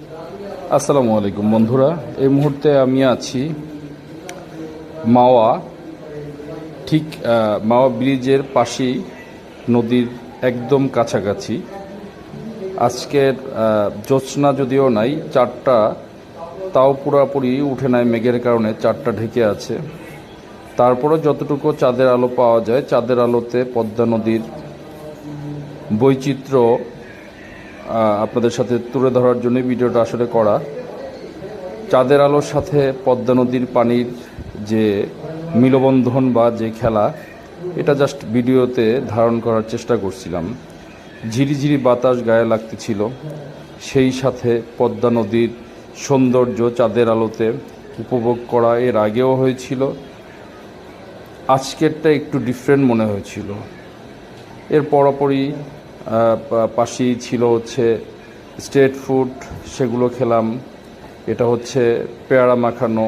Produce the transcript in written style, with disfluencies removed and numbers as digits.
আসসালামু আলাইকুম বন্ধুরা। এই মুহূর্তে আমি আছি মাওয়া, ঠিক মাওয়া ব্রিজের পাশেই, নদীর একদম কাছাকাছি। আজকের জ্যোৎস্না যদিও নাই, চাঁদটা তাও পুরোপুরি উঠে নাই, মেঘের কারণে চাঁদটা ঢেকে আছে। তারপরে যতটুকু চাঁদের আলো পাওয়া যায়, চাঁদের আলোতে পদ্মা নদীর বৈচিত্র্য আপনাদের সাথে তুলে ধরার জন্য ভিডিওটা আসলে করা। চাঁদের আলোর সাথে পদ্মা নদীর পানির যে মিলবন্ধন বা যে খেলা, এটা জাস্ট ভিডিওতে ধারণ করার চেষ্টা করছিলাম। ঝিরিঝিরি বাতাস গায়ে লাগতেছিল, সেই সাথে পদ্মা নদীর সৌন্দর্য চাঁদের আলোতে উপভোগ করা এর আগেও হয়েছিল। আজকেরটা একটু ডিফারেন্ট মনে হয়েছিল। এর পরপরই পাশেই ছিল হচ্ছে স্ট্রিট ফুড, সেগুলো খেলাম। এটা হচ্ছে পেয়ারা মাখানো,